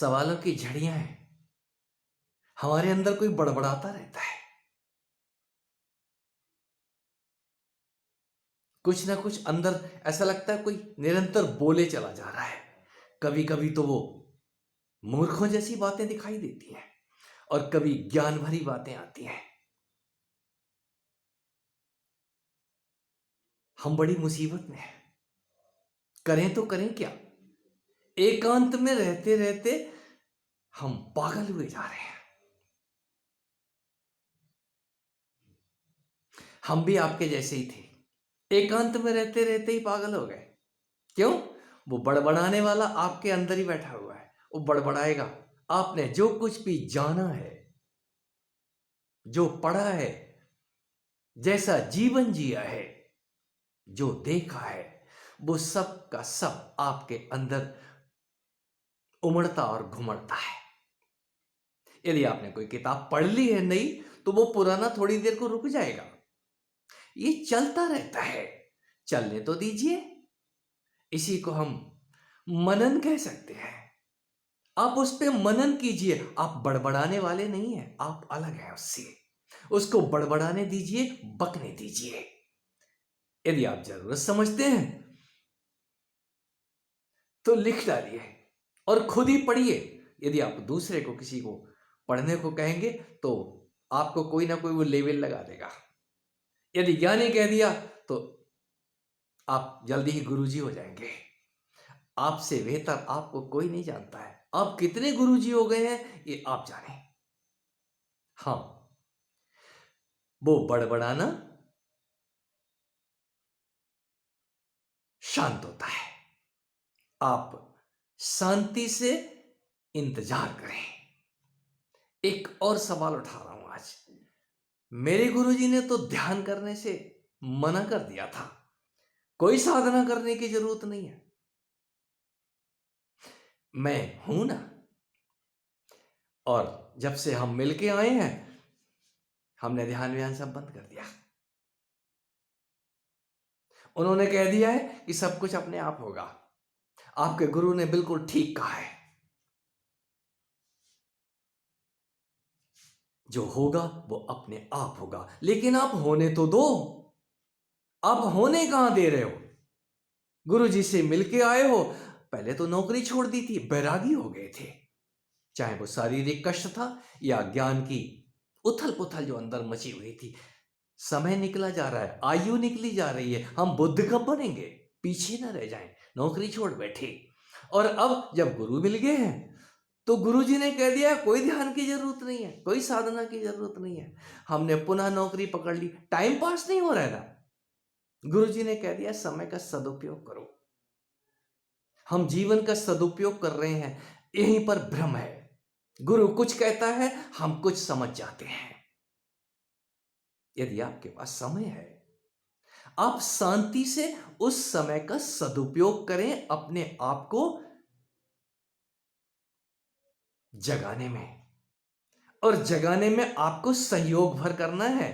सवालों की झड़ियां हैं। हमारे अंदर कोई बड़बड़ाता रहता है, कुछ ना कुछ अंदर ऐसा लगता है कोई निरंतर बोले चला जा रहा है। कभी कभी तो वो मूर्खों जैसी बातें दिखाई देती हैं और कभी ज्ञान भरी बातें आती हैं। हम बड़ी मुसीबत में हैं, करें तो करें क्या। एकांत में रहते रहते हम पागल हुए जा रहे हैं। हम भी आपके जैसे ही थे, एकांत में रहते रहते ही पागल हो गए। क्यों? वो बड़बड़ाने वाला आपके अंदर ही बैठा हुआ है, वो बड़बड़ाएगा। आपने जो कुछ भी जाना है, जो पढ़ा है, जैसा जीवन जिया है, जो देखा है, वो सब का सब आपके अंदर उमड़ता और घुमड़ता है। यदि आपने कोई किताब पढ़ ली है नई, तो वो पुराना थोड़ी देर को रुक जाएगा। ये चलता रहता है, चलने तो दीजिए। इसी को हम मनन कह सकते हैं। आप उस पे मनन कीजिए। आप बड़बड़ाने वाले नहीं हैं, आप अलग हैं उससे। उसको बड़बड़ाने दीजिए, बकने दीजिए। यदि आप जरूरत समझते हैं तो लिख डालिए और खुद ही पढ़िए। यदि आप दूसरे को, किसी को पढ़ने को कहेंगे तो आपको कोई ना कोई वो लेवल लगा देगा। यदि ज्ञानी कह दिया तो आप जल्दी ही गुरुजी हो जाएंगे। आपसे बेहतर आपको कोई नहीं जानता है। आप कितने गुरुजी हो गए हैं ये आप जाने। हाँ, वो बड़बड़ाना शांत होता है। आप शांति से इंतजार करें। एक और सवाल उठा रहा हूं आज। मेरे गुरुजी ने तो ध्यान करने से मना कर दिया था, कोई साधना करने की जरूरत नहीं है। मैं हूं ना, और जब से हम मिलके आए हैं हमने ध्यान व्यान सब बंद कर दिया। उन्होंने कह दिया है कि सब कुछ अपने आप होगा। आपके गुरु ने बिल्कुल ठीक कहा है, जो होगा वो अपने आप होगा। लेकिन आप होने तो दो। आप होने कहां दे रहे हो? गुरु जी से मिलके आए हो, पहले तो नौकरी छोड़ दी थी, बैरागी हो गए थे। चाहे वो शारीरिक कष्ट था या ज्ञान की उथल पुथल जो अंदर मची हुई थी। समय निकला जा रहा है, आयु निकली जा रही है। हम बुद्ध कब बनेंगे? पीछे न रह जाएं। नौकरी छोड़ बैठे और अब जब गुरु मिल गए हैं तो गुरु जी ने कह दिया कोई ध्यान की जरूरत नहीं है, कोई साधना की जरूरत नहीं है। हमने पुनः नौकरी पकड़ ली, टाइम पास नहीं हो रहा है ना। गुरु जी ने कह दिया समय का सदुपयोग करो। हम जीवन का सदुपयोग कर रहे हैं, यहीं पर भ्रम है। गुरु कुछ कहता है, हम कुछ समझ जाते हैं। यदि आपके पास समय है, आप शांति से उस समय का सदुपयोग करें, अपने आप को जगाने में। और जगाने में आपको सहयोग भर करना है।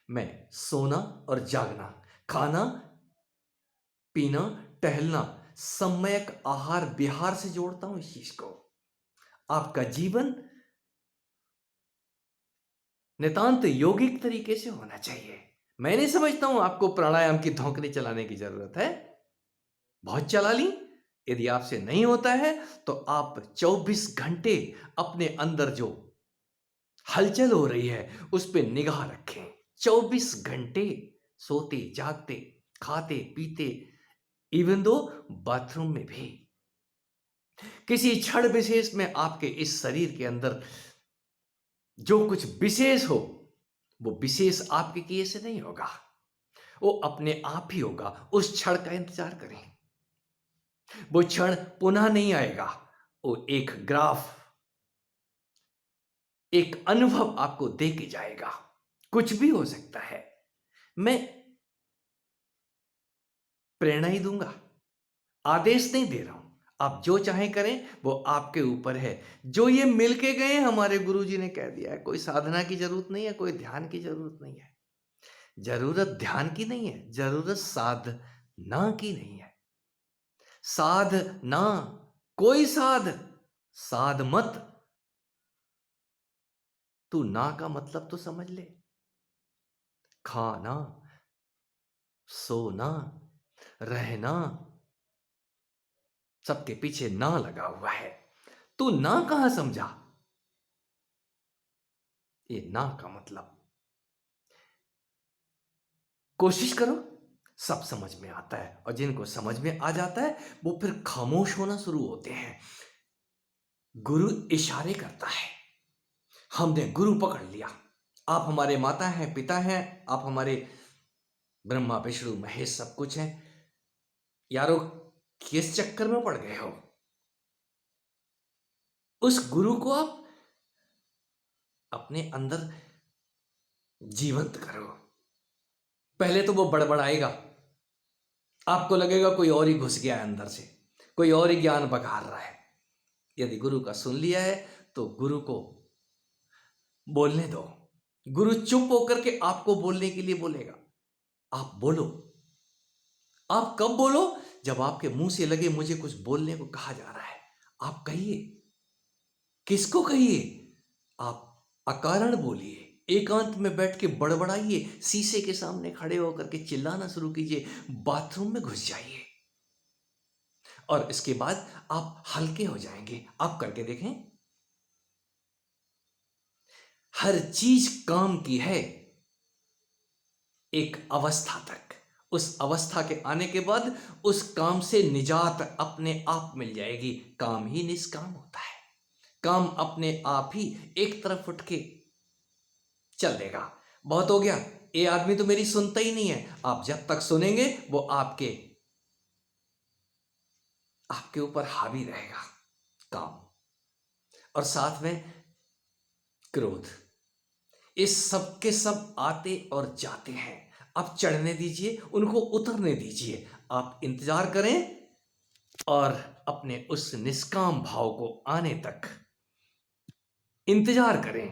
मैं सोना और जागना, खाना पीना, टहलना, सम्यक आहार विहार से जोड़ता हूं इस चीज को। आपका जीवन नितांत यौगिक तरीके से होना चाहिए। मैं नहीं समझता हूं आपको प्राणायाम की धौंकनी चलाने की जरूरत है। बहुत चला ली। यदि आपसे नहीं होता है तो आप 24 घंटे अपने अंदर जो हलचल हो रही है उस पर निगाह रखें। 24 घंटे सोते जागते खाते पीते, इवन दो बाथरूम में भी, किसी क्षण विशेष में आपके इस शरीर के अंदर जो कुछ विशेष हो, वो विशेष आपके किए से नहीं होगा, वो अपने आप ही होगा। उस क्षण का इंतजार करें। वो क्षण पुनः नहीं आएगा। वो एक ग्राफ, एक अनुभव आपको दे के जाएगा। कुछ भी हो सकता है। मैं प्रेरणा ही दूंगा, आदेश नहीं दे रहा हूं। आप जो चाहें करें, वो आपके ऊपर है। जो ये मिलके गए, हमारे गुरुजी ने कह दिया है, कोई साधना की जरूरत नहीं है, कोई ध्यान की जरूरत नहीं है। जरूरत ध्यान की नहीं है, जरूरत साधना की नहीं है। साधना कोई साध साध मत। तू ना का मतलब तो समझ ले। खाना, सोना, रहना, सबके पीछे ना लगा हुआ है। तू ना कहां समझा? ये ना का मतलब कोशिश करो, सब समझ में आता है। और जिनको समझ में आ जाता है वो फिर खामोश होना शुरू होते हैं। गुरु इशारे करता है, हमने गुरु पकड़ लिया। आप हमारे माता हैं, पिता हैं, आप हमारे ब्रह्मा विष्णु महेश सब कुछ हैं। यारो, किस चक्कर में पड़ गए हो? उस गुरु को आप अपने अंदर जीवंत करो। पहले तो वो बड़बड़ाएगा, आपको लगेगा कोई और ही घुस गया है अंदर से, कोई और ही ज्ञान बघार रहा है। यदि गुरु का सुन लिया है तो गुरु को बोलने दो। गुरु चुप होकर के आपको बोलने के लिए बोलेगा। आप बोलो। आप कब बोलो? जब आपके मुंह से लगे मुझे कुछ बोलने को कहा जा रहा है, आप कहिए। किसको कहिए? आप अकारण बोलिए, एकांत में बैठ के बड़बड़ाइए, शीशे के सामने खड़े होकर के चिल्लाना शुरू कीजिए, बाथरूम में घुस जाइए और इसके बाद आप हल्के हो जाएंगे। आप करके देखें। हर चीज काम की है एक अवस्था तक। उस अवस्था के आने के बाद उस काम से निजात अपने आप मिल जाएगी। काम ही निष्काम होता है। काम अपने आप ही एक तरफ उठ के चल देगा। बहुत हो गया, ये आदमी तो मेरी सुनता ही नहीं है। आप जब तक सुनेंगे वो आपके ऊपर हावी रहेगा काम। और साथ में क्रोध, इस सब के सब आते और जाते हैं। आप चढ़ने दीजिए, उनको उतरने दीजिए। आप इंतजार करें और अपने उस निष्काम भाव को आने तक इंतजार करें।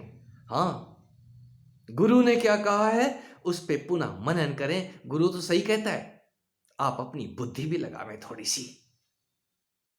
हाँ, गुरु ने क्या कहा है उस पे पुनः मनन करें। गुरु तो सही कहता है, आप अपनी बुद्धि भी लगावें थोड़ी सी।